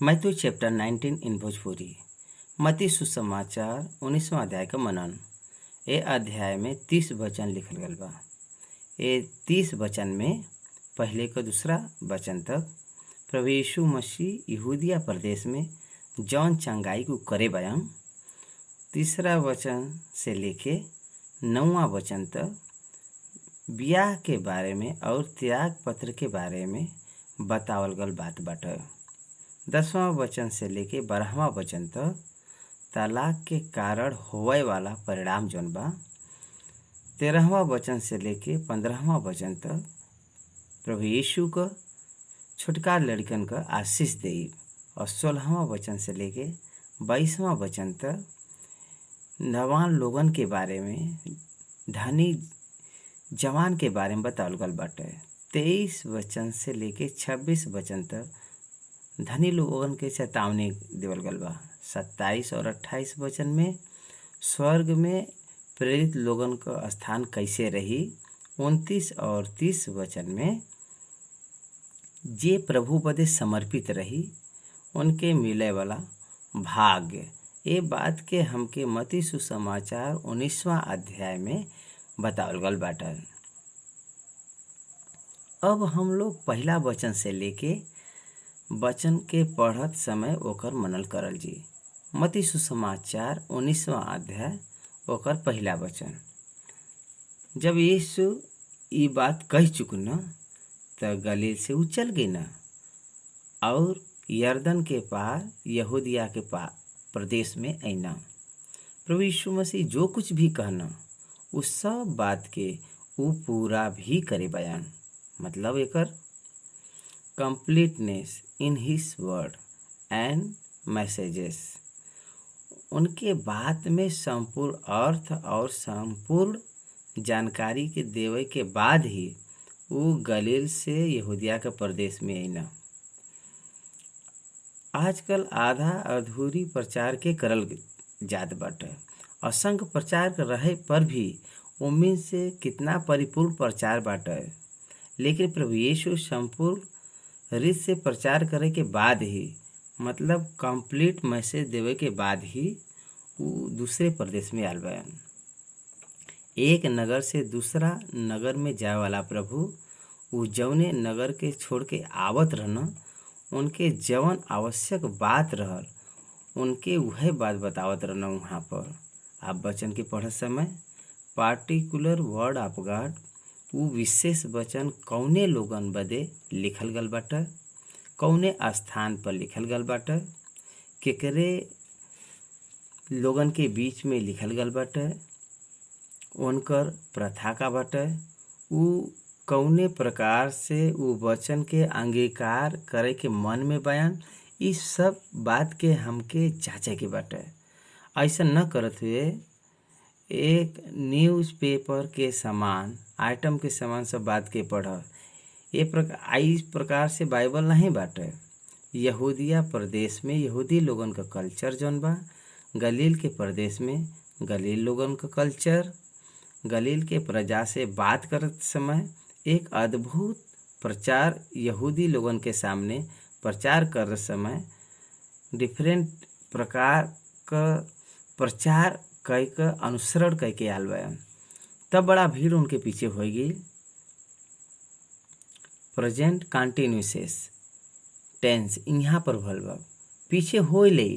Matthew chapter 19 इन भोजपुरी। मत्ती सुसमाचार 19वां अध्याय का मनन। ए अध्याय में 30 वचन लिखल गल बा। ए 30 वचन में पहले का दूसरा वचन तक प्रभु यीशु मसीह यहूदिया प्रदेश में जौन चंगाई को करे बयान, तीसरा वचन से लेके 9वां वचन तक ब्याह के बारे में और त्याग पत्र के बारे में बतावल गल बात बाटे। 10वां वचन से लेके 12वां वचन तक तलाक के कारण होवे वाला परिणाम जौन बा। 13वां वचन से लेके 15वां वचन तक प्रभु यीशु का छोटका लड़कन का आशीष दे, और 16वां वचन से लेके 22वां वचन तक नवान लोगन के बारे में, धनी जवान के बारे में बतावल गल बाटे। 23 वचन से लेके 26 वचन तक धनी लोगन के चेतावनी देवल गल बा। 27 और 28 वचन में स्वर्ग में प्रेरित लोगन का स्थान कैसे रही। 29 और 30 वचन में जे प्रभु बदे समर्पित रही उनके मिले वाला भाग्य, ये बात के हमके मत्ती सुसमाचार 19वां अध्याय में बतावल गल बाटे। अब हम लोग पहला वचन से लेके वचन के पढ़त समय ओकर मनन करल जी। मत्ती सुसमाचार 19वां अध्याय ओकर पहला वचन। जब यीशु ये बात कह चुकन त गलील से उ चल गई न, और यरदन के पार यहूदिया के पार प्रदेश में आईना। प्रभु यीशु मसीह जो कुछ भी कहना उस सब बात के उ पूरा भी करे बयान, मतलब एकर completeness in his word and messages। उनके बात में संपूर्ण अर्थ और संपूर्ण जानकारी के देवे के बाद ही वो गलील से यहूदिया के प्रदेश में आईना। आजकल आधा अधूरी प्रचार के करल जात बाटे। असंख्य प्रचार रहे पर भी उम्मीद से कितना परिपूर्ण प्रचार बाटे, लेकिन प्रभु यीशु संपूर्ण रीत से प्रचार करे के बाद ही, मतलब कंप्लीट मैसेज देवे के बाद ही वो दूसरे प्रदेश में आल बयान। एक नगर से दूसरा नगर में जाए वाला प्रभु वो जौने नगर के छोड़ के आवत रहना, उनके जवन आवश्यक बात रहल उनके वह बात बतावत रहना। वहाँ पर आप वचन के पढ़त समय पार्टिकुलर वर्ड ऑफ गॉड, वो विशेष वचन कौने लोगन बदे लिखल गल बाटे, कौने स्थान पर लिखल गल बाटे, केकरे लोगन के बीच में लिखल गल बाटे, उनकर प्रथा का बाटे, उ कौने प्रकार से वो वचन के अंगीकार करे के मन में बयान, इस सब बात के हमके जांचे के बाटे। ऐसा न करत हुए एक न्यूज़पेपर के समान, आइटम के समान सब बात के पढ़, इस प्रकार से बाइबल नहीं बाटे। यहूदिया प्रदेश में यहूदी लोगन का कल्चर जौन बा, गलील के प्रदेश में गलील लोगन का कल्चर, गलील के प्रजा से बात करत समय एक अद्भुत प्रचार यहूदी लोगन के सामने प्रचार कर समय डिफरेंट प्रकार का प्रचार कई का अनुसरण कई के आल बयान। तब बड़ा भीड़ उनके पीछे हो गई। प्रेजेंट कंटिन्यूसेस टेंस यहाँ पर भल बा, पीछे हो ले,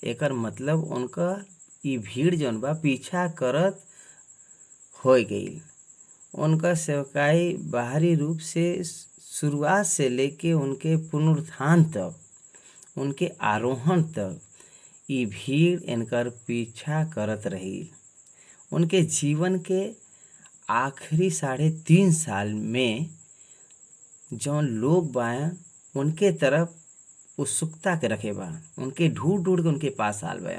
एकर मतलब उनका ये भीड़ जौन बा पीछा करत हो गई। उनका सेवकाई बाहरी रूप से शुरुआत से लेके उनके पुनरुत्थान तक, उनके आरोहण तक ये भीड़ इनकर पीछा करत रही। उनके जीवन के आखिरी 3.5 साल में जौन लोग बाया उनके तरफ उत्सुकता के रखे बा, उनके ढूंढ ढूंढ के उनके पास आल बा।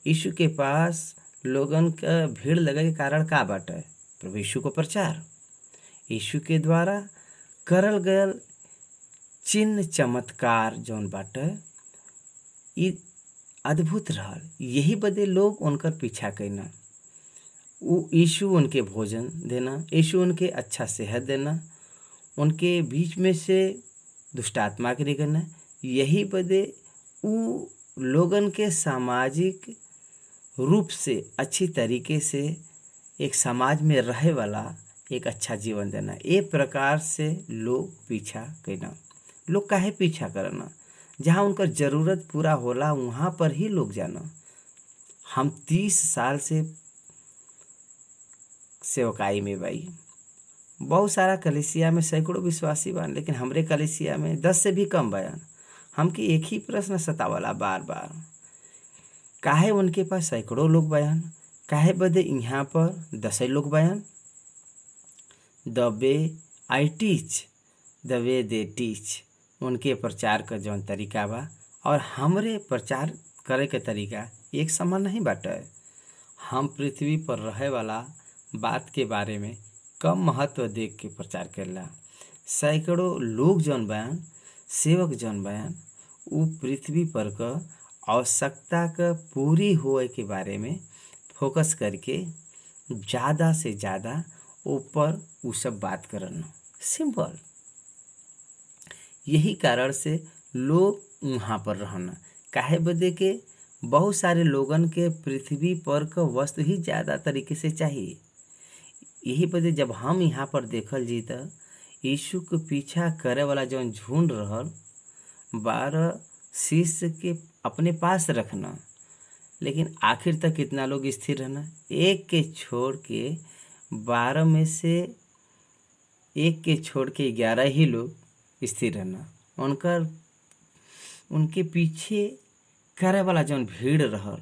यीशु के पास लोगन का भीड़ लगे के कारण का बाटे? प्रभु यीशु को प्रचार, यीशु के द्वारा करल गयल चिन्ह चमत्कार जौन बाटे ये अद्भुत रहल। यही बदे लोग उनकर पीछा करना। वो यीशु उनके भोजन देना, यीशु उनके अच्छा सेहत देना, उनके बीच में से दुष्टात्मा के निकलना, यही बदे उ लोगन के सामाजिक रूप से अच्छी तरीके से एक समाज में रहे वाला एक अच्छा जीवन देना। ए प्रकार से लोग पीछा करना। लोग काहे पीछा करना? जहाँ उनकर ज़रूरत पूरा होला वहाँ पर ही लोग जाना। हम 30 साल से सेवकाई में भाई, बहुत सारा कलिसिया में सैकड़ों विश्वासी बान, लेकिन हमरे कलिसिया में 10 से भी कम बयान। हमके एक ही प्रश्न सतावला बार बार, काहे उनके पास सैकड़ों लोग बयान, काहे बदे यहाँ पर 10 लोग बयान। The way I teach the way they teach, उनके प्रचार का जौन तरीका बा और हमरे प्रचार करे के तरीका एक समान नहीं बाटे। हम पृथ्वी पर रहे वाला बात के बारे में कम महत्व देख के प्रचार करेला। सैकड़ों लोग जौन बयान, सेवक जौन बयान, उ पृथ्वी पर क आवश्यकता क पूरी होए के बारे में फोकस करके ज़्यादा से ज़्यादा ऊपर उ सब बात करन। सिंपल। यही कारण से लोग वहाँ पर रहना। काहे बदे के बहुत सारे लोगन के पृथ्वी पर क वस्तु ही ज़्यादा तरीके से चाहिए। यही बदे जब हम यहाँ पर देखल जी त यीशु के पीछा करे वाला जौन झुंड रहल, 12 शिष्य के अपने पास रखना, लेकिन आखिर तक कितना लोग स्थिर रहना? एक के छोड़ के 12 में से एक के छोड़ के 11 ही लोग स्थिर रहना। उनके पीछे करे वाला जौन भीड़ रहल,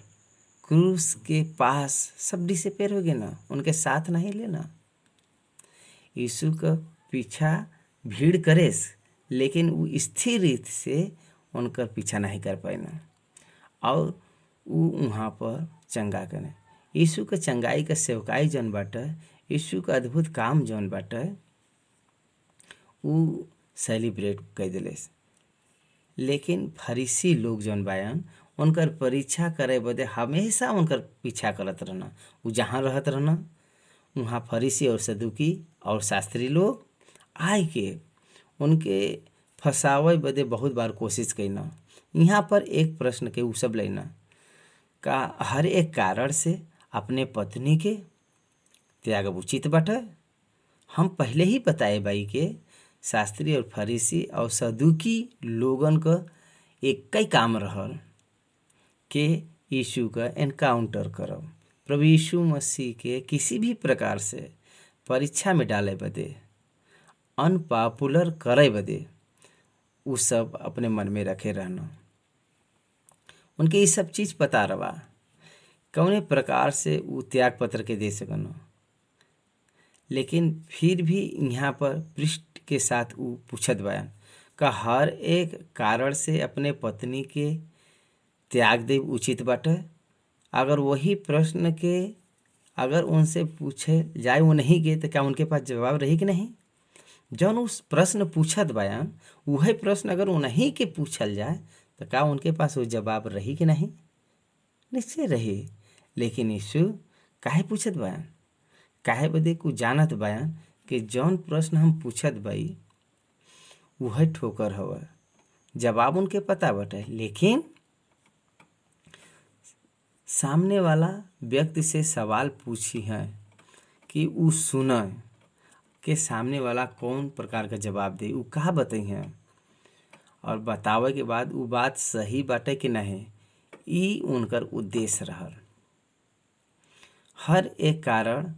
क्रूस के पास सब डिसपेयर हो गए ना, उनके साथ नहीं लेना। यीशु का पीछा भीड़ करेस, लेकिन वो स्थिर रीत से उनका पीछा नहीं कर पाएना और वो वहाँ पर चंगा करे। यीशु का चंगाई का सेवकाई जौन बाटे, यीशु का अद्भुत काम जौन बाटे, वो सेलिब्रेट कर दिलेस। लेकिन फरीसी लोग जौन बायन, उनकर परीक्षा करे बदे हमेशा उनकर पीछा करत रहना। वो जहाँ रहत रहना वहाँ फरीसी और सदुकी और शास्त्री लोग आए के उनके फंसावे बदे बहुत बार कोशिश कईना। यहाँ पर एक प्रश्न के उ सब लेना, का हर एक कारण से अपने पत्नी के त्याग उचित बाटे? हम पहले ही बताए बाई के शास्त्री और फरीसी और सदुकी लोगन का एक कई काम रहल के यीशु का एनकाउंटर करब, प्रभु यीशु मसीह के किसी भी प्रकार से परीक्षा में डाले बदे, अनपॉपुलर करे बदे उ सब अपने मन में रखे रहना। उनके ये सब चीज़ पता रवा कौने प्रकार से उ त्याग पत्र के दे सकन, लेकिन फिर भी यहाँ पर पृष्ठ के साथ उ पूछत बयान का हर एक कारण से अपने पत्नी के त्याग दे उचित बाटे। अगर वही प्रश्न के अगर उनसे पूछे जाए वो नहीं गए तो क्या उनके पास जवाब रही कि नहीं? जौन उस प्रश्न पूछत बयान वही प्रश्न अगर उन्हीं के पूछल जाए तो क्या उनके पास वो जवाब रही कि नहीं? निश्चय रही। लेकिन यीशु काहे पूछत बयान? काहे बदे को जानत बयान कि जौन प्रश्न हम पूछत बाई वह ठोकर हवा, जवाब उनके पता बटे, लेकिन सामने वाला व्यक्ति से सवाल पूछी है कि उ सुना के सामने वाला कौन प्रकार का जवाब दे, उ कहा बताई हैं और बतावे के बाद उ बात सही बाटे कि नहीं, ई उनकर उद्देश्य रहल। हर एक कारण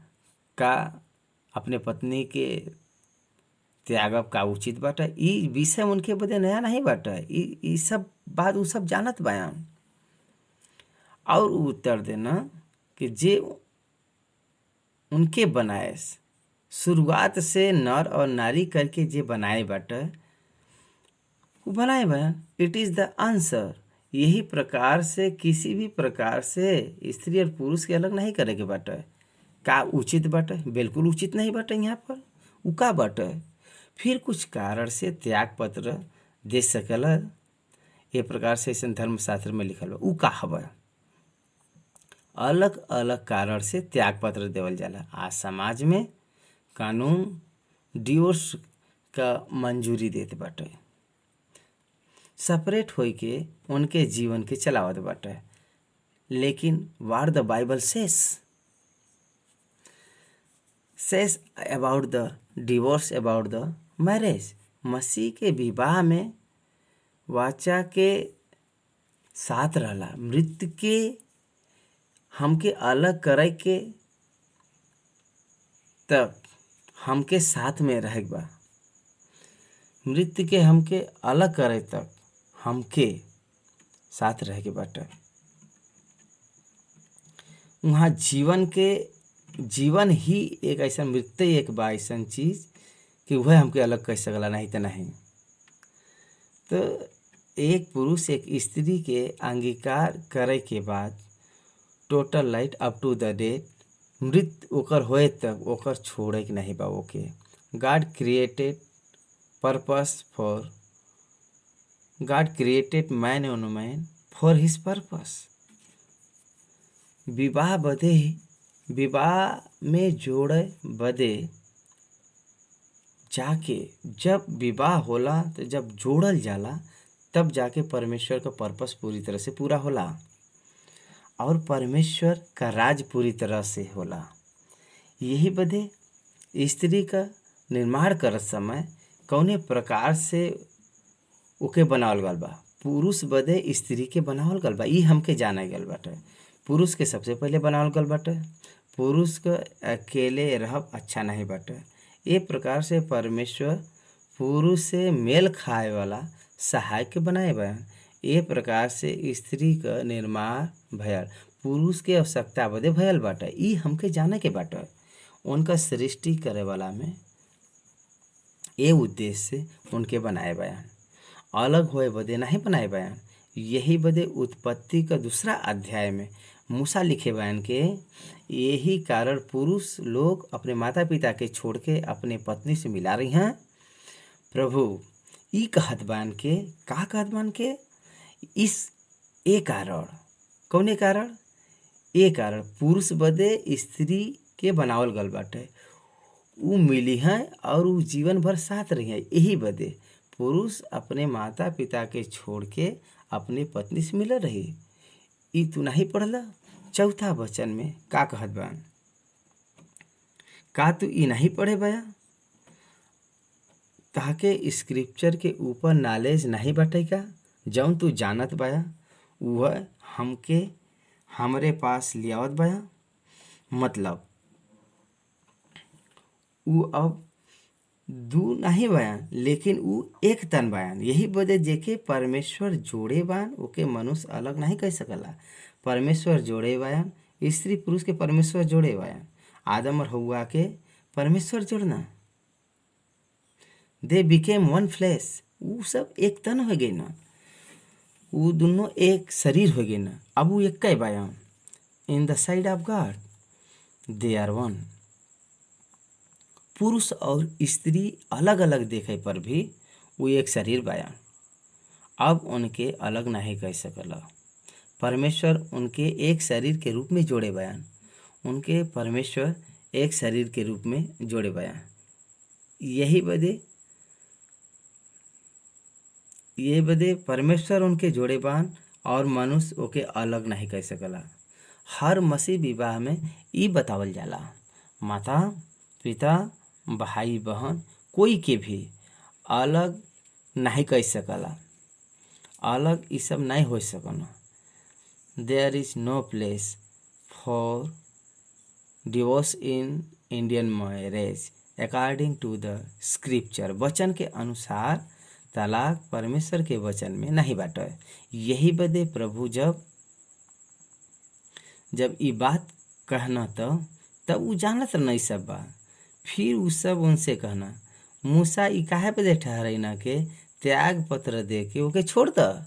का अपने पत्नी के त्यागब का उचित बाटे, ई विषय उनके बदे नया नहीं बाटे। ई सब बात उ सब जानत बयान और उत्तर देना कि जे उनके बनाए शुरुआत से नर और नारी करके जे बनाए बाटे वो बनाए बयान, इट इज़ द आंसर। यही प्रकार से किसी भी प्रकार से स्त्री और पुरुष के अलग नहीं करे के बाटे। का उचित बाटे? बिल्कुल उचित नहीं बाटे। यहाँ पर उ का बाटे? फिर कुछ कारण से त्याग पत्र दे सकेला, ये प्रकार से ऐसे धर्मशास्त्र में लिखल बा। उ का हवा? अलग अलग कारण से त्याग पत्र देवल जाला। आज समाज में कानून डिवोर्स का मंजूरी देते बाटे। सेपरेट होई के उनके जीवन के चलावत बाटे। लेकिन what the Bible says about the divorce, about the marriage. मसीह के विवाह में वाचा के साथ रहला, मृत्यु के हमके अलग करे के तक हमके साथ में रहे बा। मृत्यु के हमके अलग करे तक हमके साथ रह के बाटे। वहाँ जीवन ही एक ऐसा, मृत्यु एक बा ऐसा चीज कि वह हमके अलग कर सकला, नहीं तो नहीं। तो एक पुरुष एक स्त्री के अंगीकार करे के बाद total light up to the death, मृत्यु ओकर होए तक ओकर छोड़े के नहीं बा okay. God created man and woman for his purpose. विवाह में जोड़े बदे जाके, जब विवाह होला तो जब जोड़ल जाला तब जाके परमेश्वर का पर्पस पूरी तरह से पूरा होला और परमेश्वर का राज पूरी तरह से होला। यही बदे स्त्री का निर्माण करत समय कौने प्रकार से ओके बनावल गल बा, पुरुष बदे स्त्री के बनावल गल बा, ई हमके जाने गल बाटे। पुरुष के सबसे पहले बनावल गल बाटे। पुरुष का अकेले रहब अच्छा नहीं बाटे। ए प्रकार से परमेश्वर पुरुष से मेल खाए वाला सहायक के बनाए बा। ए प्रकार से स्त्री का निर्माण भयल पुरुष के आवश्यकता बदे भयल बाटे। ई हमके जाने के बाटे। उनका सृष्टि करे वाला में ए उद्देश्य से उनके बनाए बयान, अलग होए बदे नहीं बनाए बयान। यही बदे उत्पत्ति का 2 अध्याय में मूसा लिखे बयान के यही कारण पुरुष लोग अपने माता पिता के छोड़ के अपने पत्नी से मिला रही हैं। प्रभु ई कहत बयान के, का कहत बयान के, इस ए कारण, कौने कारण, ए कारण पुरुष बदे स्त्री के बनावल गल बाटे। उ मिली हैं और उ जीवन भर साथ रही हैं। यही बदे पुरुष अपने माता पिता के छोड़ के अपने पत्नी से मिल रही। ई तू नहीं पढ़ला 4 वचन में का कहत बा? का तू ई नहीं पढ़े बया? ताके स्क्रिप्चर के ऊपर नॉलेज नहीं बाटे का? जौन तू जानत बाया वह हमके हमरे पास लियावत बाया। मतलब उ अब 2 नहीं बयान, लेकिन उ एक तन बयान। यही वजह जेके परमेश्वर जोड़े बयान ओके मनुष्य अलग नहीं कह सकला। परमेश्वर जोड़े बयान, स्त्री पुरुष के परमेश्वर जोड़े बयान, आदम और हव्वा के परमेश्वर जोड़ना, दे बिकेम वन फ्लैश। उ सब एक तन हो गई ना, उ दोनों एक शरीर हो गई ना। अब उ एक बयान, in the side of God they are one. पुरुष और स्त्री अलग अलग देखे पर भी वो एक शरीर बयान। अब उनके अलग नहीं कह सकला। परमेश्वर उनके एक शरीर के रूप में जोड़े बयान, उनके परमेश्वर एक शरीर के रूप में जोड़े बयान। यही बदे परमेश्वर उनके जोड़े बयान और मनुष्य ओके अलग नहीं कह सकला। हर मसीह विवाह में ई बतावल जाला, माता पिता भाई बहन कोई के भी अलग नहीं कह सकला। अलग ये सब नहीं हो सकना। There is no place for divorce in Indian marriage according to the scripture. वचन के अनुसार तलाक परमेश्वर के वचन में नहीं बाटे। यही बदे प्रभु जब ये बात कहना तब उ जानत नहीं सब बा। फिर उ सब उनसे कहना, मूसा ई काहे बदे ठहराई ना के त्याग पत्र दे के ओके छोड़ द।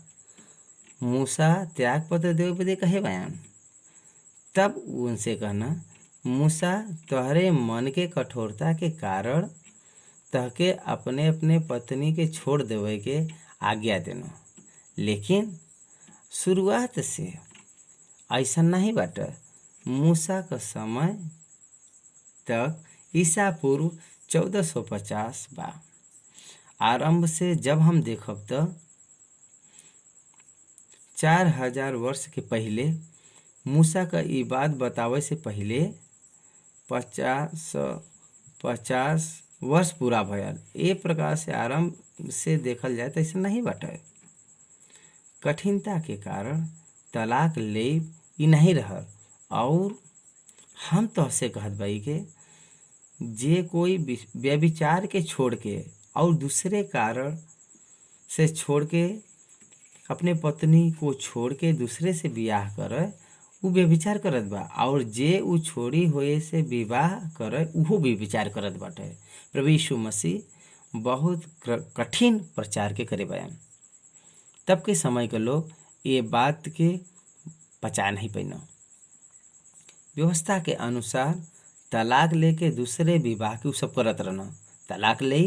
मूसा त्याग पत्र दे बदे कहे बयान। तब उनसे कहना, मूसा तोहरे मन के कठोरता के कारण तहके अपने अपने पत्नी के छोड़ देवे के आज्ञा देना, लेकिन शुरुआत से ऐसा नहीं बाटे। मूसा का समय तक ईसा पूर्व 1450 बा। आरंभ से जब हम देखब तो 4000 वर्ष के पहिले मूसा का ई बात बतावे से पहिले 50 वर्ष पूरा भयल। ए प्रकार से आरंभ से देखल जाए तो ऐसा नहीं बाटे। कठिनता के कारण तलाक ले ई नहीं रहल। और हम तो से कहत बाई के जे कोई व्यभिचार के छोड़ के और दूसरे कारण से छोड़ के अपने पत्नी को छोड़ के दूसरे से बियाह करे उ व्यभिचार करत बा। और जे उ छोड़ी हुए से विवाह करे उहो व्यभिचार करत बाटे। प्रभु यीशु मसीह बहुत कठिन प्रचार के करे बयान। तब के समय के लोग ये बात के पचा नहीं पैना। व्यवस्था के अनुसार तलाक लेके दूसरे विवाह के उ सब करत रहना। तलाक ले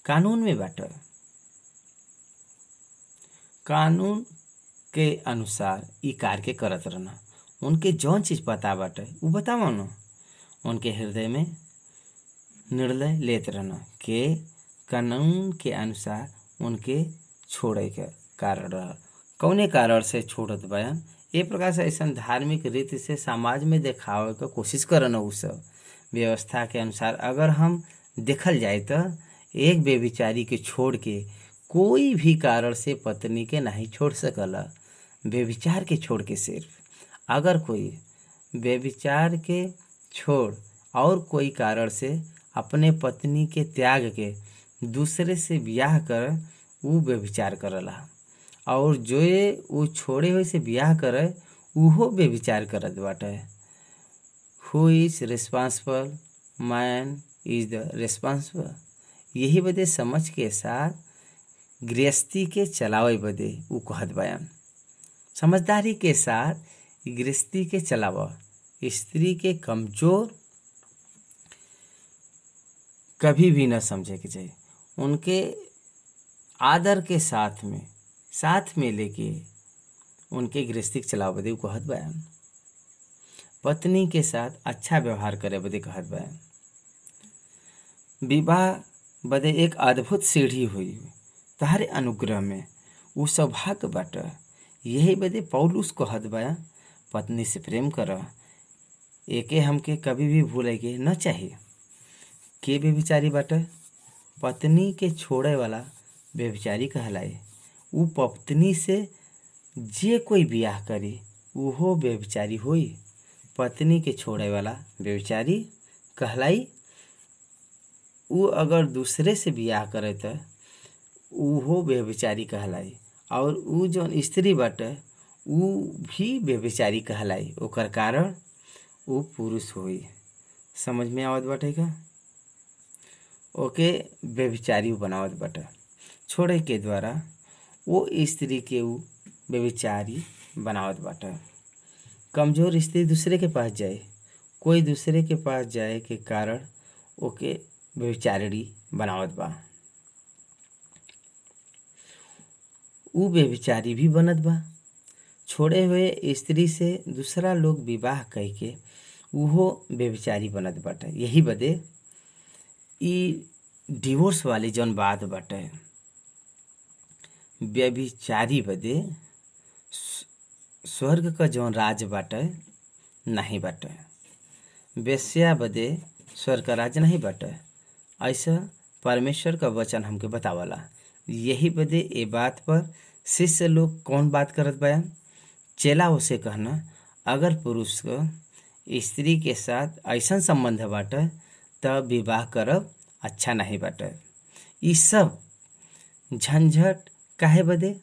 कानून में बाटे। कानून के अनुसार ई कार्य के करत रहना। उनके जौन चीज पता बाटे उ बतावा न। उनके हृदय में निर्णय लेत रहना के कानून के अनुसार उनके छोड़े के कारण रह कौने कारण से छोड़त बयान। ए प्रकार से ऐसा धार्मिक रीति से समाज में देखावे के कोशिश करन। उ सब व्यवस्था के अनुसार अगर हम देखल जाए तो एक व्यभिचारी के छोड़ के कोई भी कारण से पत्नी के नहीं छोड़ सकला। व्यभिचार के छोड़ के सिर्फ अगर कोई व्यभिचार के छोड़ और कोई कारण से अपने पत्नी के त्याग के दूसरे से ब्याह कर उ व्यभिचार करला। और जो उ छोड़े हुए से ब्याह करे उहो व्यभिचार करत बाटे। हु is responsible man is the responsible. यही बदे समझ के साथ गृहस्थी के चलावे बदे उ कहत बयान। समझदारी के साथ गृहस्थी के चलावा। स्त्री के कमजोर कभी भी न समझे के चाहिए। उनके आदर के साथ में लेके उनके गृहस्थी के चलावे बदे उ कहत बयान। पत्नी के साथ अच्छा व्यवहार करे बदे कहत बयान। विवाह बदे एक अद्भुत सीढ़ी हुई तहरे अनुग्रह में उ सौभाग्य बाटे। यही बदे पौलुस कहत बयान पत्नी से प्रेम कर एके हमके कभी भी भूले के न चाहिए। के व्यभिचारी बाटे पत्नी के छोड़े वाला व्यभिचारी कहलाए। उ पत्नी से जे कोई ब्याह करी उहो व्यभिचारी होई। पत्नी के छोड़े वाला व्यभिचारी कहलाई। उ अगर दूसरे से ब्याह करे तो उहो व्यभिचारी कहलाई। और उ जौन स्त्री बाटे उ भी व्यभिचारी कहलाई। ओकर कारण उ पुरुष होई। समझ में आवत बाटे का? ओके व्यभिचारी बनावत बाटे। छोड़े के द्वारा वो स्त्री के उ व्यभिचारी बनावत बाटे। कमजोर स्त्री दूसरे के पास जाए कोई दूसरे के पास जाए के कारण ओके व्यभिचारिणी बनावत बा। उ व्यभिचारी भी बनत बा। छोड़े हुए स्त्री से दूसरा लोग विवाह कई के उहो व्यभिचारी बनत बाटे। यही बदे ई डिवोर्स वाली जौन बात बाटे व्यभिचारी बदे स्वर्ग का जौन राज बाटे नहीं बाटे। वेश्या बदे स्वर्ग का राज नहीं बाटे। ऐसा परमेश्वर का वचन हमके बतावला। यही बदे ए बात पर शिष्य लोग कौन बात करत बयान। चेला उसे कहना अगर पुरुष को स्त्री के साथ ऐसा संबंध बाटे तब विवाह करब अच्छा नहीं बाटे। ई सब झंझट काहे बदे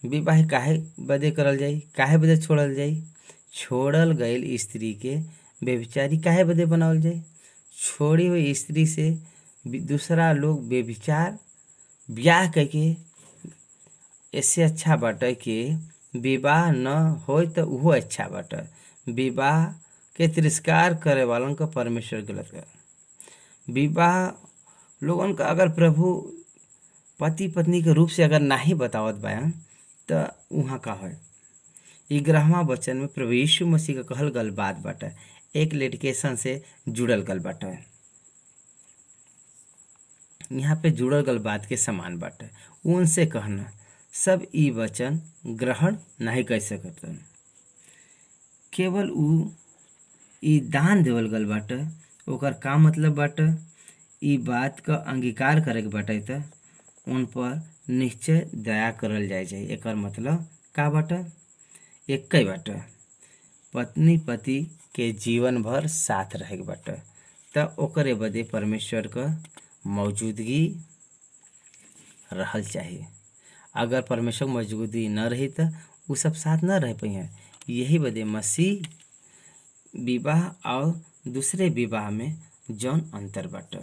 विवाह काहे बदे करल जाई काहे बदे छोड़ल जाई। छोड़ल गईल स्त्री के व्यभिचारी काहे बदे बनावल जाई। छोड़ी हुई स्त्री से दूसरा लोग व्यभिचार ब्याह करके इससे अच्छा बाटे कि विवाह न हो तो उहो अच्छा बाटे। विवाह के तिरस्कार करे वालन का परमेश्वर गलत कर। विवाह लोगन का अगर प्रभु पति पत्नी के रूप से अगर नहीं बतावत बयान तो वहाँ का है। 11वां वचन में प्रभु यीशु मसीह का कहल गल बात बाटे एक लिटिगेशन से जुड़ल गल बाटे। यहाँ पे जुड़ल गल बात के समान बाटे। उनसे कहना सब ई वचन ग्रहण नहीं कर सकतन। केवल ऊ ई दान देवल गल बाटे, ओकर का मतलब बाटे, ई बात का अंगीकार करे के बाटे त उन पर निश्चय दया करल जाए चाहिए। एकर मतलब का बाटे, एक ही बाटे, पत्नी पति के जीवन भर साथ रहे के बाटे, त ओकरे बदे परमेश्वर का मौजूदगी रहल चाहिए। अगर परमेश्वर की मौजूदगी न रही तो उ सब साथ न रह पाई। यही बदे मसीह विवाह और दूसरे विवाह में जौन अंतर बाटे।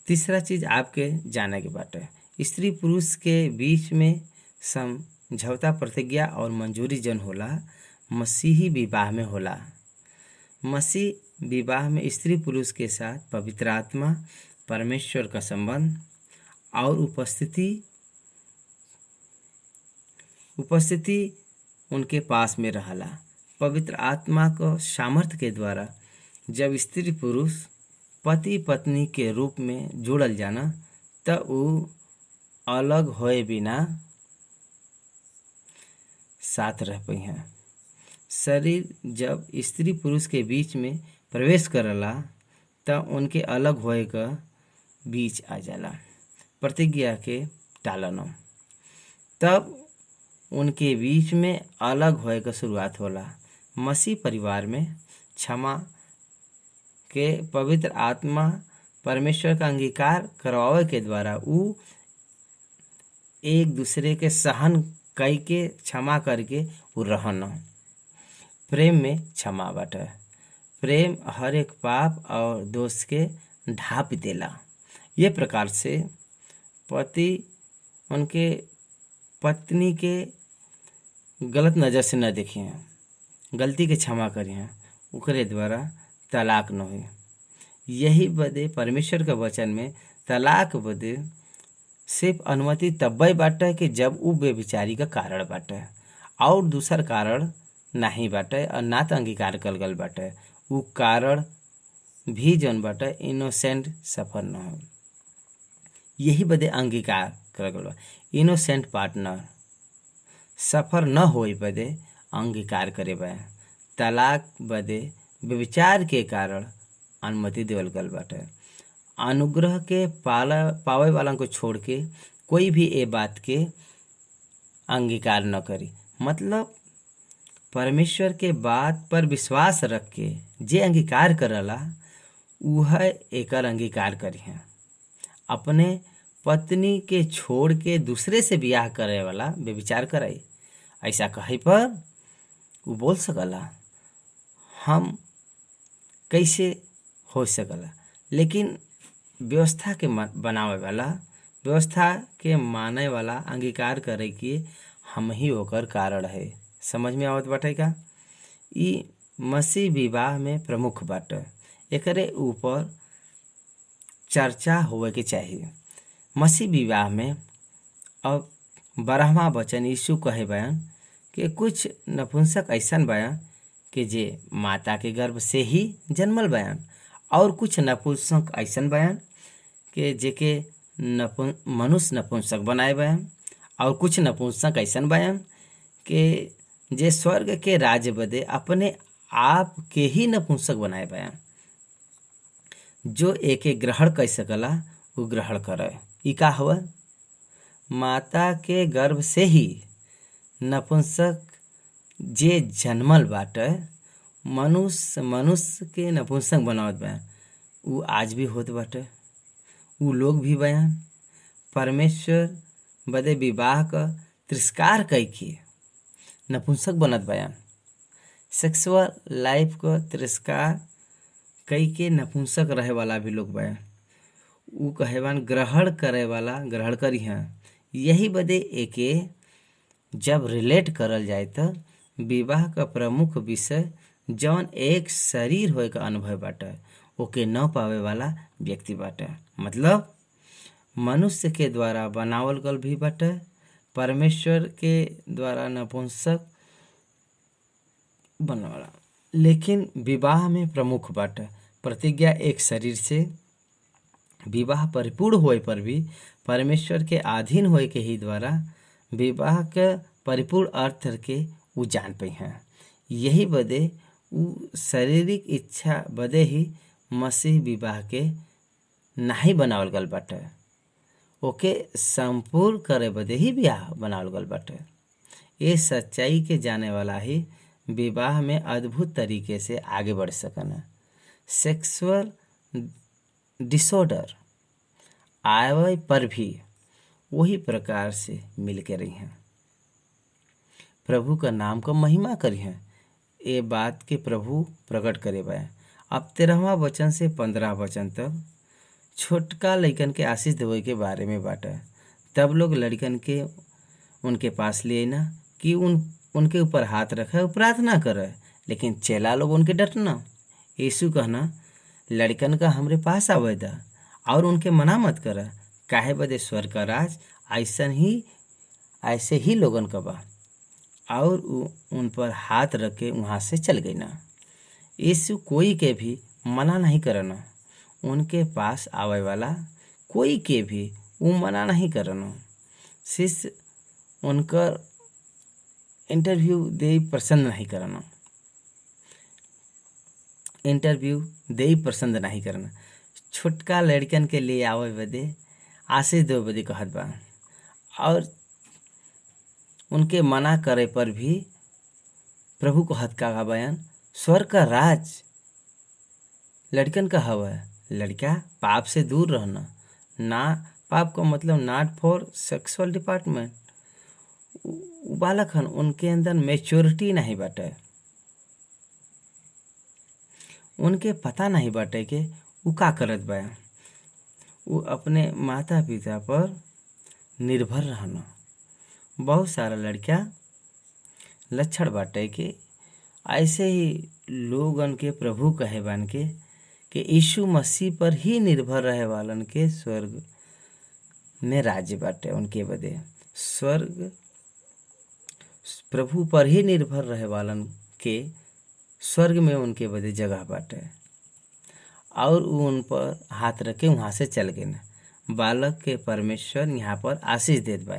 तीसरा चीज आपके जाने के बाटे, स्त्री पुरुष के बीच में समझौता, प्रतिज्ञा और मंजूरी जौन होला मसीही विवाह में होला। मसीह विवाह में स्त्री पुरुष के साथ पवित्र आत्मा, परमेश्वर का संबंध और उपस्थिति उनके पास में रहला। पवित्र आत्मा को सामर्थ्य के द्वारा जब स्त्री पुरुष पति पत्नी के रूप में जुड़ल जाना त उ अलग होए बिना साथ रह पाई हैं। शरीर जब स्त्री पुरुष के बीच में प्रवेश करला त उनके अलग होए का बीच आ जाला, प्रतिज्ञा के टालना, तब उनके बीच में अलग होए का शुरुआत होला। मसीह परिवार में क्षमा के पवित्र आत्मा परमेश्वर का अंगीकार करवावे के द्वारा उ एक दूसरे के सहन कई के क्षमा करके उ रहना। प्रेम में क्षमा बाटे, प्रेम हर एक पाप और दोष के ढाप देला। ये प्रकार से पति उनके पत्नी के गलत नज़र से न देखिए, गलती के क्षमा करिए, ओकरे द्वारा तलाक न हो। यही बदे परमेश्वर के वचन में तलाक बदे सिर्फ अनुमति तब्बे बाटे कि जब उ बेविचारी का कारण बाटे और दूसर कारण नहीं बाटे और ना तो अंगीकार कल गल बाटे। उ कारण भी जौन बाटे इनोसेंट सफर न हो, यही बदे अंगीकार कर गल बा। इनोसेंट पार्टनर सफर न होए बदे अंगीकार करे बा। तलाक बदे व्यभिचार के कारण अनुमति देवल गल बाटे। अनुग्रह के पावे वाला को छोड़ के कोई भी ए बात के अंगीकार न करी। मतलब परमेश्वर के बात पर विश्वास रख के जे अंगीकार करला वह एकर अंगीकार करी है। अपने पत्नी के छोड़ के दूसरे से ब्याह करे वाला व्यभिचार करे, ऐसा कहे पर वो बोल सकला हम कैसे हो सकला, लेकिन व्यवस्था के बनावे वाला, व्यवस्था के माने वाला अंगीकार करे कि हम ही होकर कारण है। समझ में आवत बाटे का? ई मसीह विवाह में प्रमुख बाटे, एकरे ऊपर चर्चा होवे के चाहिए। मसीह विवाह में अब 12वां वचन यीशु कहे बयान कि कुछ नपुंसक ऐसन बयान कि जे माता के गर्भ से ही जन्मल बयान, और कुछ नपुंसक ऐसन बयान कि जेके मनुष्य नपुंसक बनाए बयान, और कुछ नपुंसक ऐसन बयान कि जे स्वर्ग के राज्य बदे अपने आप के ही नपुंसक बनाए बयान। जो एके ग्रहण कर सकला वो ग्रहण करे। ई का हुआ? माता के गर्भ से ही नपुंसक जे जन्मल बाटे, मनुष्य के नपुंसक बनावत बयान, उ आज भी होत बाटे। उ लोग भी बयान परमेश्वर बदे विवाह का तिरस्कार करके नपुंसक बनत बयान, सेक्सुअल लाइफ को तिरस्कार कई के नपुंसक रहे वाला भी लोग बयान। उ कहेवान ग्रहण करे वाला ग्रहण करी हैं। यही बदे एके जब रिलेट करल जाए तो विवाह का प्रमुख विषय जौन एक शरीर होए का अनुभव बाटे ओके न पावे वाला व्यक्ति बाटे। मतलब मनुष्य के द्वारा बनावल गल भी बाटे, परमेश्वर के द्वारा नपुंसक बनवाला, लेकिन विवाह में प्रमुख बाटे प्रतिज्ञा एक शरीर से विवाह परिपूर्ण होए पर भी परमेश्वर के अधीन होए के ही द्वारा विवाह के परिपूर्ण अर्थ के उ जान पाई हैं। यही बदे उ शारीरिक इच्छा बदे ही मसीह विवाह के नाही बनावल गल बाटे, ओके संपूर्ण करे बदे ही ब्याह बनावल गल बाटे। ये सच्चाई के जाने वाला ही विवाह में अद्भुत तरीके से आगे बढ़ सकन। सेक्सुअल डिसऑर्डर आवे पर भी वही प्रकार से मिल के रही हैं, प्रभु का नाम का महिमा करी हैं। ये बात के प्रभु प्रकट करे बा। अब 13वां वचन से 15 वचन तक छोटका लड़कन के आशीष देवे के बारे में बाटे। तब लोग लड़कन के उनके पास ले ना कि उनके ऊपर हाथ रखे और प्रार्थना करे, लेकिन चेला लोग उनके डटना। यीशु कहना लड़कन का हमरे पास आवे दा और उनके मना मत कर, काहे बदे स्वर्ग का राज ऐसे ही लोगन का बा। और उन पर हाथ रख के वहाँ से चल गई ना। यीशु कोई के भी मना नहीं करना, उनके पास आवे वाला कोई के भी वो मना नहीं करना। शिष्य उनकर इंटरव्यू दे पसंद नहीं करना, छोटका लड़कन के लिए आवे बदे आशीष देवे बदे कहत बा। और उनके मना करे पर भी प्रभु कहत का बयान स्वर्ग का राज लड़कन का हवा है। लड़का पाप से दूर रहना, ना पाप का मतलब नॉट फॉर सेक्सुअल डिपार्टमेंट। बालक हन, उनके अंदर मैच्योरिटी नहीं बाटे, उनके पता नहीं बाटे कि वो का करत बा। वो अपने माता पिता पर निर्भर रहना। बहुत सारा लड़का लक्षण बाटे कि ऐसे ही लोगन के प्रभु कहे बन के कि यीशु मसीह पर ही निर्भर रहे वालन के स्वर्ग में राज्य बाटे। उनके बदे स्वर्ग प्रभु पर ही निर्भर रहे वालन के स्वर्ग में उनके बदे जगह बाटे। और वो उन पर हाथ रखे वहाँ से चल गए न। बालक के परमेश्वर यहाँ पर आशीष देत बा।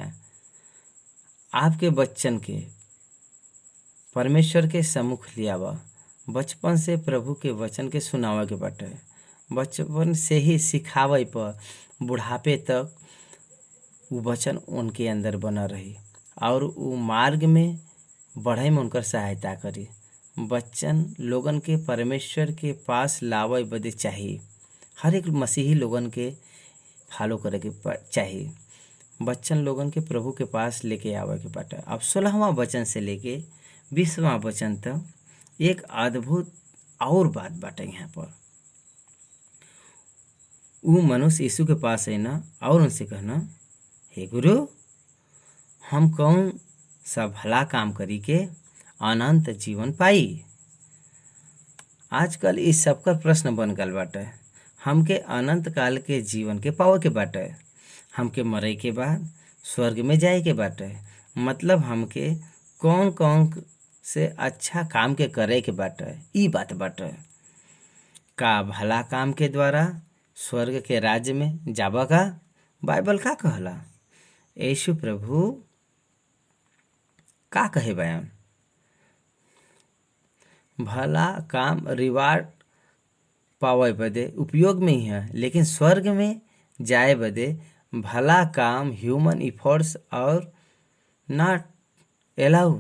आपके बच्चन के परमेश्वर के सम्मुख लियावा। बचपन से प्रभु के वचन के सुनावा के बाटे। बचपन से ही सिखावे पर बुढ़ापे तक वो वचन उनके अंदर बना रही और वो मार्ग में बढ़े में उनकर सहायता करी। बच्चन लोगन के परमेश्वर के पास लावे बदे चाहिए। हर एक मसीही लोगन के फॉलो करे के चाहिए। बच्चन लोगन के प्रभु के पास लेके आवे के बाटे। अब 16वां वचन से लेके 20वां वचन तक एक अद्भुत और बात बाटे। यहाँ पर वो मनुष्य यीशु के पास है ना और उनसे कहना, हे गुरु, हम कौन सा भला काम करी के अनंत जीवन पाई। आजकल इस सबका प्रश्न बन गल बाटे। हमके अनंत काल के जीवन के पावे के बाटे। हमके मरे के बाद स्वर्ग में जाए के बाटे। मतलब हमके कौन कौन से अच्छा काम के करे के बाटे, ई बात बाटे। का भला काम के द्वारा स्वर्ग के राज्य में जाबा का बाइबल का कहला। यीशु प्रभु का कहे बयान, भला काम रिवार्ड पावे बदे उपयोग में ही है, लेकिन स्वर्ग में जाए बदे भला काम ह्यूमन इफोर्ट्स और नॉट एलाउ।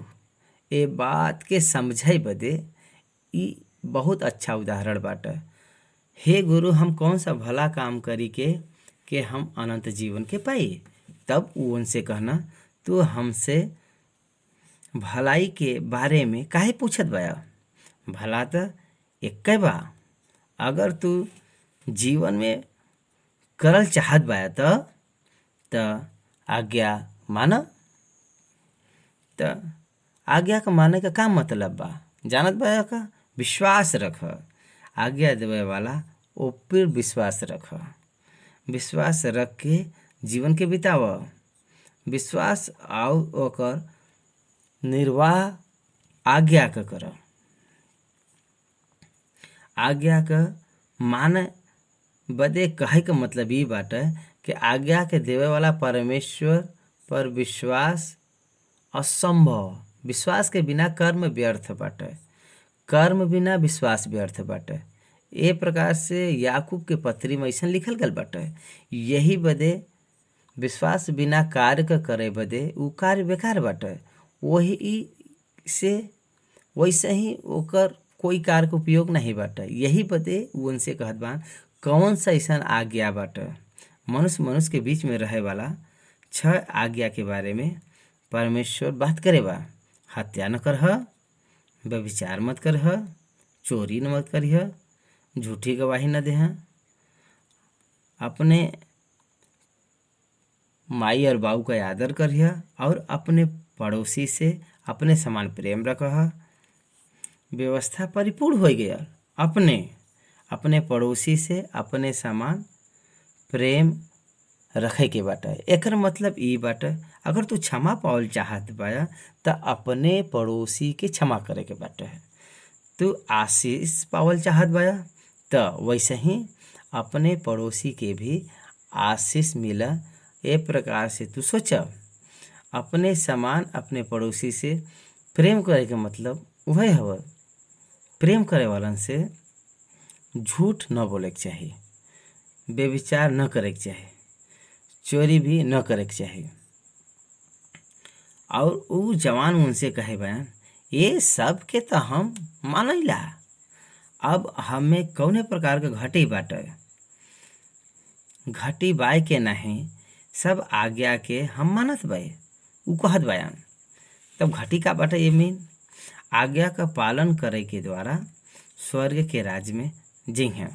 ए बात के समझे बदे ई बहुत अच्छा उदाहरण बाटे। हे गुरु, हम कौन सा भला काम करी के हम अनंत जीवन के पाई। तब वो उनसे कहना, तू हमसे भलाई के बारे में काहे पूछत बया। भला तो एक बा। अगर तू जीवन में करल चाहत बा तो आज्ञा माना। तो आज्ञा का माने का मतलब बा जानत बा का, विश्वास रख। आज्ञा देवे वाला ऊपर विश्वास रख। विश्वास रख के जीवन के बिताव। विश्वास आओ ओकर निर्वाह आज्ञा का कर। आज्ञा का माने बदे कहे के मतलब ई बाटे कि आज्ञा के देवे वाला परमेश्वर पर विश्वास असंभव। विश्वास के बिना कर्म व्यर्थ बाटे, कर्म बिना विश्वास व्यर्थ बाटे। ए प्रकार से याकूब के पत्री में ऐसा लिखल गल बाटे। यही बदे विश्वास बिना कार्य क करे बदे उ कार्य बेकार बाटे। वही से वैसे ही ओकर कोई कार्य के उपयोग नहीं बाटे। यही बदे उ उनसे कहत बा कौन सा ऐसा आज्ञा बाटे। मनुष्य के बीच में रहे वाला 6 आज्ञा के बारे में परमेश्वर बात करे बा। हत्या न करह, व्यभिचार मत करह, चोरी न मत करिह, झूठी गवाही न देह, अपने माई और बाऊ का आदर करिह और अपने पड़ोसी से अपने समान प्रेम रखह। व्यवस्था परिपूर्ण हो गया। अपने पड़ोसी से अपने समान प्रेम रखे के बाटे। एकर मतलब ई बाटे अगर तू क्षमा पावल चाहत बाया त अपने पड़ोसी के क्षमा करे के बाटे। तू आशीष पावल चाहत बाया त वैसे ही अपने पड़ोसी के भी आशीष मिला। ए प्रकार से तू सोच, अपने समान अपने पड़ोसी से प्रेम करे के मतलब वही हव। प्रेम करे वालन से झूठ न बोले के चाहिए, बेविचार न करे के चाहिए, चोरी भी न करे के चाहिए। और उ जवान उनसे कहे बयान ये सब के तो हम मानिला, अब हमें कौने प्रकार के घटी बाटे, घटी बाय के नहीं सब आज्ञा के हम मानत बाए। उ कहत बयान तब घटी का बाटे ये मीन आज्ञा का पालन करे के द्वारा स्वर्ग के राज्य में जिंह।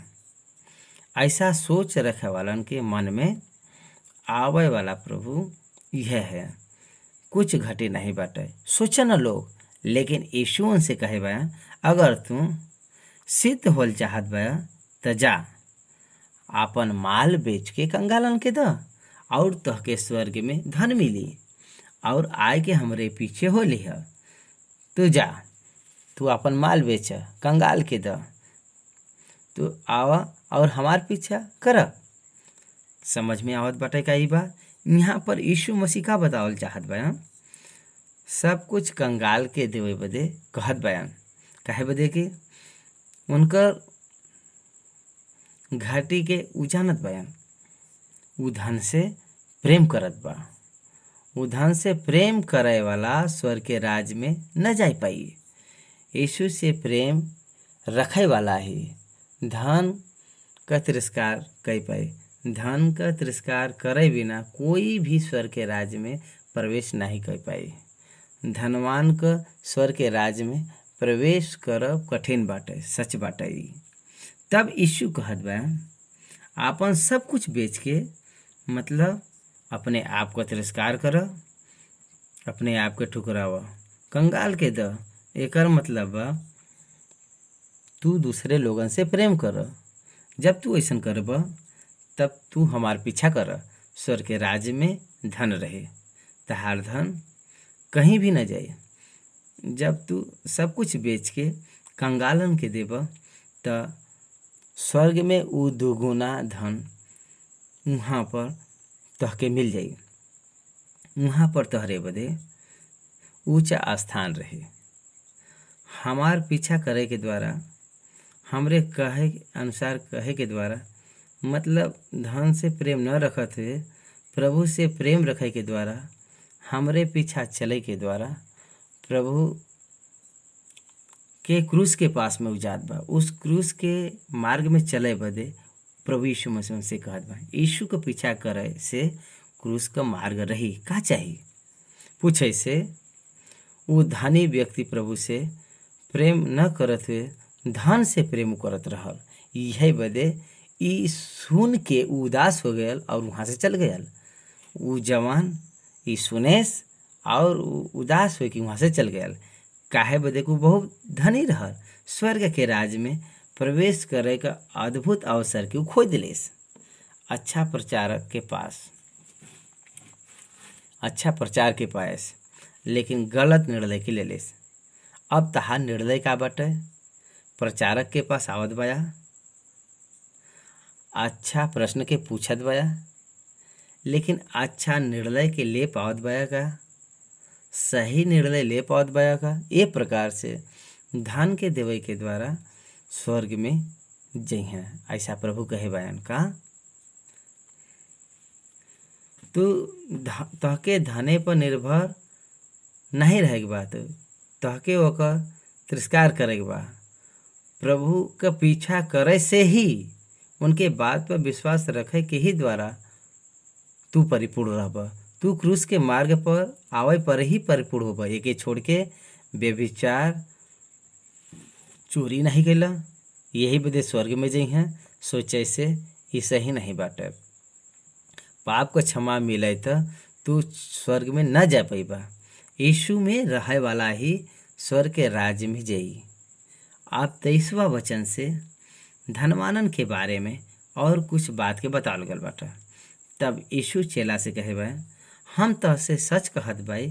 ऐसा सोच रखे वालन के मन में आवे वाला प्रभु यह है, कुछ घटी नहीं बाटे। सोचा न लोग, लेकिन यीशु उनसे कहे बया अगर तू सिद्ध होल चाहत बया त जा आपन माल बेच के कंगालन के द और तहके स्वर्ग में धन मिली और आय के हमरे पीछे हो लिह। तू जा, तू अपन माल बेच कंगाल के द, तू आवा और हमार पीछा कर। समझ में आवत बाटे का ई बात। यहाँ पर यीशु मसीह का बतावल चाहत बयान सब कुछ कंगाल के देवे बदे कहत बयान। कहे बदे कि उनकर घाटी के उजानत बयान उ धन से प्रेम करत बा। उ धन से प्रेम करे वाला स्वर्ग के राज में न जा पाई। यीशु से प्रेम रखे वाला ही धन का तिरस्कार कर पाए। धन का तिरस्कार करे बिना कोई भी स्वर्ग के राज्य में प्रवेश नहीं कर पाए। धनवान का स्वर्ग के राज्य में प्रवेश करब कठिन बाटे, सच बाटे। तब यीशु कहत बा आपन सब कुछ बेच के मतलब अपने आप का तिरस्कार कर, अपने आप के ठुकराव, कंगाल के द। एकर मतलब बा तू दूसरे लोगन से प्रेम कर। जब तू ऐसा करब तब तू हमार पीछा कर। स्वर्ग के राज्य में धन रहे, तहार धन कहीं भी न जाए। जब तू सब कुछ बेच के कंगालन के देब त स्वर्ग में उ दुगुना धन वहाँ पर तहके मिल जाई। वहाँ पर तहरे बदे ऊंचा स्थान रहे। हमार पीछा करे के द्वारा, हमरे कहे अनुसार कहे के द्वारा मतलब धन से प्रेम न रखत हुए प्रभु से प्रेम रखे के द्वारा, हमरे पीछा चले के द्वारा प्रभु के क्रूस के पास में उजात बा। उस क्रूस के मार्ग में चले बदे प्रभु यीशु मसीह से कहत बा यीशु का पीछा करे से क्रूस का मार्ग रही का चाहिए। पूछे से वो धनी व्यक्ति प्रभु से प्रेम न करत हुए धन से प्रेम करत रहल। यही बदे ई सुन के उदास हो गयल और वहाँ से चल गयल। वो जवान ई सुनेस और उदास हो कि वहाँ से चल गयल। काहे बदे को बहुत धनी रहल। स्वर्ग के राज में प्रवेश करे का अद्भुत अवसर के खोज दिलेस। अच्छा प्रचार के पास लेकिन गलत निर्णय के ले लेस। अब तहार निर्णय का बाटे? प्रचारक के पास आवत बया अच्छा प्रश्न के पूछत बया, लेकिन अच्छा निर्णय के ले पावत बया का, सही निर्णय ले पावत बया का। ए प्रकार से धन के देवई के द्वारा स्वर्ग में जइहा, ऐसा प्रभु कहे बयान का। तू तहके धने पर निर्भर नहीं रहेगी बात, तहके ओकर तिरस्कार करेगी बा। प्रभु का पीछा करे से ही, उनके बात पर विश्वास रखे के ही द्वारा तू परिपूर्ण रहबा। तू क्रूस के मार्ग पर आवे पर ही परिपूर्ण होबा। एके छोड़ के व्यभिचार चोरी नहीं कैला, यही बदे स्वर्ग में जइहा। सोचे से ई सही नहीं बाटे। पाप को क्षमा मिले तो तू स्वर्ग में न जा पैबा। यीशु में रहे वाला ही स्वर्ग के राज्य में जई। आप 23वां वचन से धनवानन के बारे में और कुछ बात के बतावल गल बाटे। तब यीशु चेला से कहे भाई, हम तो से सच कहत भाई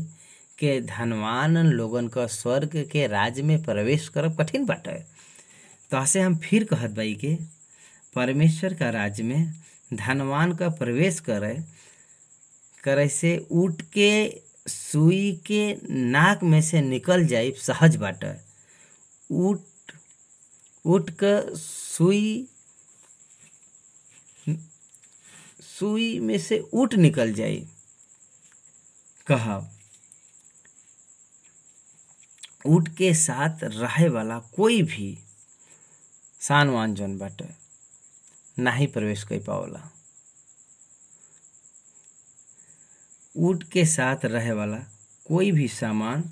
कि धनवान लोगन का स्वर्ग के राज्य में प्रवेश करब कठिन बाटे। तो से हम फिर कहत भाई कि परमेश्वर का राज्य में धनवान का प्रवेश करे से ऊँट के सुई के नाक में से निकल जाए सहज बाटे। ऊँट का सुई में से ऊँट निकल जाए। कहा ऊँट के साथ रहे वाला कोई भी सानवान जौन बाटे नहीं प्रवेश कर पावला। ऊँट के साथ रहे वाला कोई भी सामान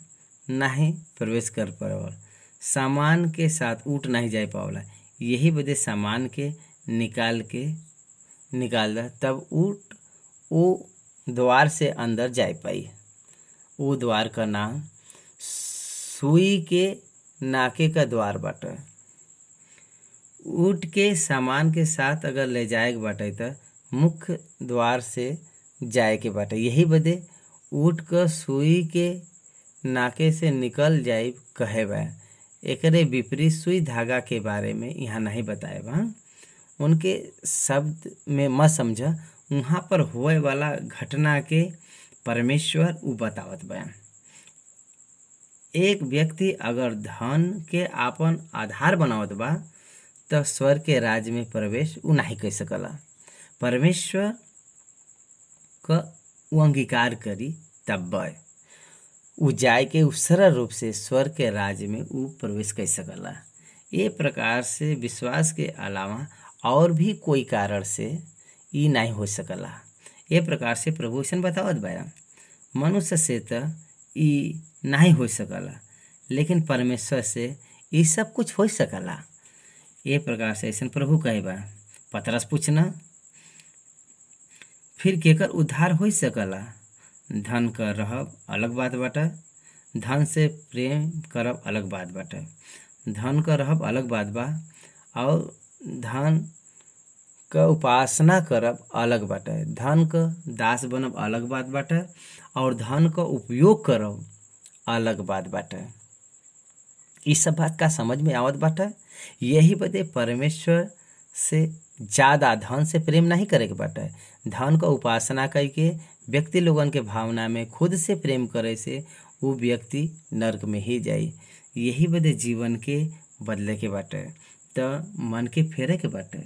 नहीं प्रवेश कर पावला। सामान के साथ ऊँट नहीं जा पावला। यही वजह सामान के निकाल दा, तब ऊँट वो द्वार से अंदर जा पाई। वो द्वार का नाम सुई के नाके का द्वार बाटे। ऊँट के सामान के साथ अगर ले जाए के बाटे तो मुख्य द्वार से जाए के बाटे। यही बदे ऊँट का सुई के नाके से निकल जाए कहे बा। एकरे विपरीत सुई धागा के बारे में यहाँ नहीं बताए बा। उनके शब्द में मत समझ, वहाँ पर होए वाला घटना के परमेश्वर उ बतावत बा। एक व्यक्ति अगर धन के आपन आधार बनावत बा तो स्वर्ग के राज्य में प्रवेश उ नहीं कर सकला। परमेश्वर का उ अंगीकार करी तब उ जाए के उ सरल रूप से स्वर्ग के राज्य में उ प्रवेश कर सकला। ये प्रकार से विश्वास के अलावा और भी कोई कारण से ई नहीं हो सकला। ये प्रकार से प्रभु ऐसा बतावत बा, मनुष्य से तो ई नहीं हो सकला, लेकिन परमेश्वर से ये सब कुछ हो सकला। ये प्रकार से ऐसा प्रभु कहे बा। पतरस पूछना, फिर केकर उद्धार हो सकला? धन का रहब अलग बात बाटे, धन से प्रेम करब अलग बात बाटे। धन का रहब अलग बात बा और धन का उपासना करब अलग बाटे। धन का दास बनब अलग बात बाटे और धन का उपयोग करब अलग बात बाटे। इस सब बात का समझ में आवत बाटे। यही बदे परमेश्वर से ज़्यादा धन से प्रेम नहीं करे के बाटे। धन का उपासना करके व्यक्ति लोगन के भावना में खुद से प्रेम करे से वो व्यक्ति नरक में ही जाई। यही बदे जीवन के बदले के बाटे, तो मन के फेरे के बाटे।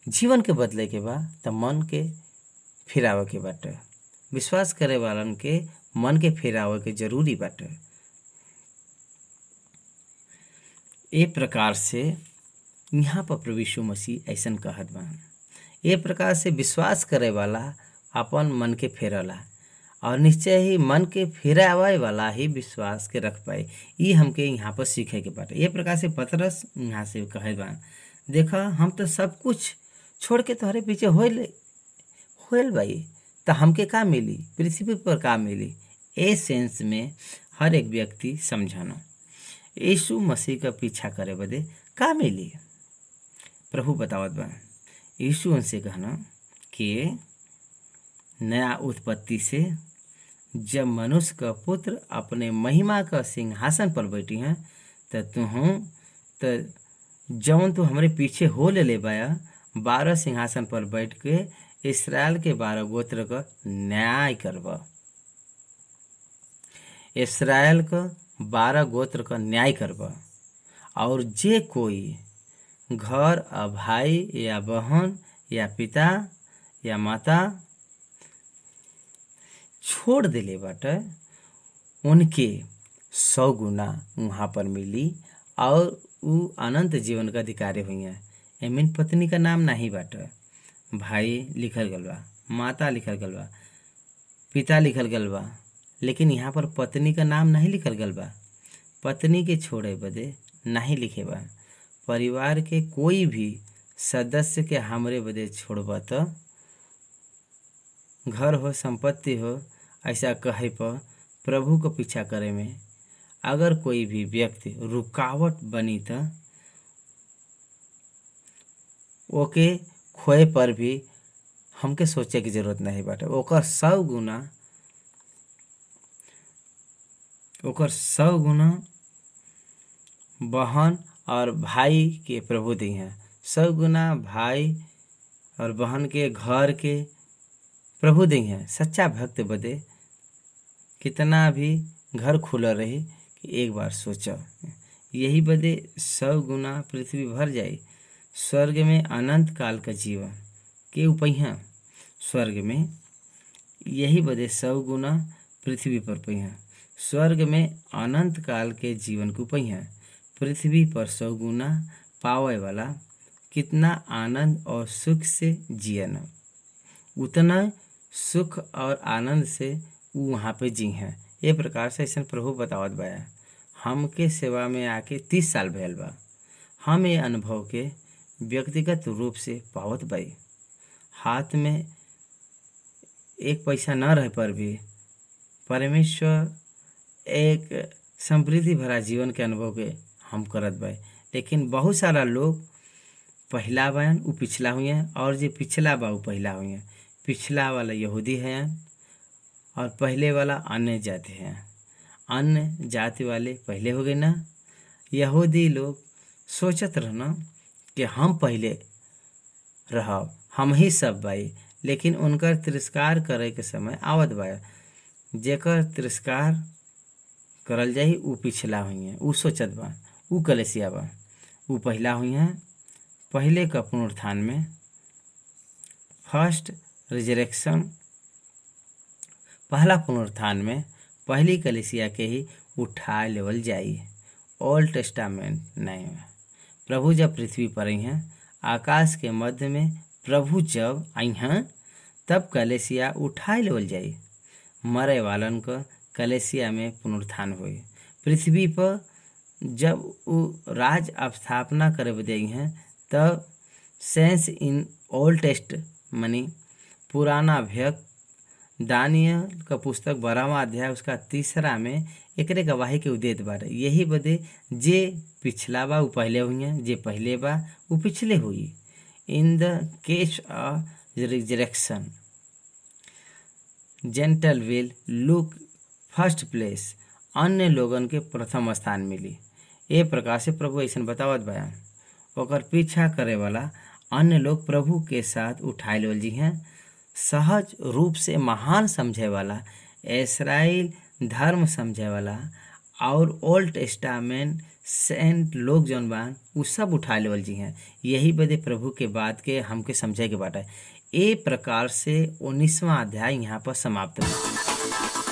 जीवन के बदले के बा तो मन के फिरावे के बाटे। विश्वास करे वालन के मन के फिरावे के जरूरी बाटे। ए प्रकार से यहाँ पर प्रभु यीशु मसीह ऐसा कहत बा। ए प्रकार से विश्वास करे वाला अपन मन के फेरला और निश्चय ही मन के फेरावे वाला ही विश्वास के रख पाए। ये हमके यहाँ पर सीखे के बाटे। ये प्रकार से पतरस यहाँ से कहे बा, देखा हम तो सब कुछ छोड़ के तुम्हारे पीछे होल भाई, तो हमके का मिली, पृथ्वी पर का मिली। ए सेंस में हर एक व्यक्ति समझाना यीशु मसीह का पीछा करे बदे का मिली। प्रभु बतावत बा। यीशु उनसे कहना कि नया उत्पत्ति से जब मनुष्य का पुत्र अपने महिमा का सिंहासन पर बैठी हैं तो जौन तू हमारे पीछे हो ले बाया 12 सिंहासन पर बैठ के इसराइल के 12 गोत्र का न्याय करब। इसराइल का 12 गोत्र का न्याय करब। और जे कोई घर आ भाई या बहन या पिता या माता छोड़ देले बाटे उनके 100 गुना वहाँ पर मिली और उ अनंत जीवन का अधिकारी हुई हैं। एमिन पत्नी का नाम नहीं बाटे, भाई लिखल गल बा, माता लिखल गल बा, पिता लिखल गल बा, लेकिन यहाँ पर पत्नी का नाम नहीं लिखल गल बा। पत्नी के छोड़े बदे नहीं लिखे बा। परिवार के कोई भी सदस्य के हमरे बदे छोड़बा तो घर हो संपत्ति हो ऐसा कहे पर प्रभु को पीछा करे में अगर कोई भी व्यक्ति रुकावट बनी तो ओके खोए पर भी हमके सोचे की जरूरत नहीं बाटे। ओकर 100 गुना बहन और भाई के प्रभु दी हैं। 100 गुना भाई और बहन के घर के प्रभु दी हैं। सच्चा भक्त बदे कितना भी घर खुला रही कि एक बार सोचो, यही बदे 100 गुना पृथ्वी भर जाए। स्वर्ग में अनंत काल का जीवन के उपैया स्वर्ग में यही बदे 100 गुना पृथ्वी पर पहिया। स्वर्ग में अनंत काल के जीवन को पहिया पृथ्वी पर 100 गुना पावे वाला कितना आनंद और सुख से जियन, उतना सुख और आनंद से वो वहाँ पे जी हैं। ये प्रकार से ऐसा प्रभु बतावत बा। हमके सेवा में आके 30 साल भैल बा। हम ये अनुभव के व्यक्तिगत रूप से पावत बाई। हाथ में एक पैसा न रहे पर भी परमेश्वर एक समृद्धि भरा जीवन के अनुभव के हम करत बाई। लेकिन बहुत सारा लोग पहला बयान वो पिछला हुए हैं और जो पिछला बा वो पहला हुए हैं। पिछला वाला यहूदी हैं और पहले वाला अन्य जाति हैं। अन्य जाति वाले पहले हो गए ना। यहूदी लोग सोचत रहना कि हम पहले रहब, हम ही सब बाई, लेकिन उनकर तिरस्कार करे के समय आवत बा। जेकर तिरस्कार करल जाई उ पिछला हुई हैं, उ सोचत बा, उ कलेसिया बा। उ पहला हुई हैं पहले का पुनरुत्थान में, फर्स्ट रिजरेक्शन, पहला पुनरुत्थान में पहली कलेसिया के ही उठा लेवल जाई। ओल्ड टेस्टामेंट नहीं है। प्रभु जब पृथ्वी पर आई हैं, आकाश के मध्य में प्रभु जब आई हैं तब कलेसिया उठा लेवल जाई। मरे वालन को कलेसिया में पुनरुत्थान हुई। पृथ्वी पर जब वो राज स्थापना करे बदे आई हैं तब सेंस इन ओल्ड टेस्ट मनी पुराना अभ्यक्त दानियल का पुस्तक 12वां अध्याय उसका 3 में एकरे गवाही के उदेत बाटे। यही बदे जे पिछला बा वो पहले हुई हैं, जे पहले बा वो पिछले हुई। In the case of resurrection gentle will look first place, अन्य लोगन के प्रथम स्थान मिली। ए प्रकार से प्रभु ऐसा बतावत बयान ओकर पीछा करे वाला अन्य लोग प्रभु के साथ उठाए लेवल जी हैं। सहज रूप से महान समझे वाला, इसराइल धर्म समझे वाला और ओल्ड टेस्टामेंट सेंट लोग जौन बान वो सब उठा लेवल जी हैं। यही बदे प्रभु के बात के हमके समझे के बात है। ए प्रकार से 19वां अध्याय यहाँ पर समाप्त हुआ।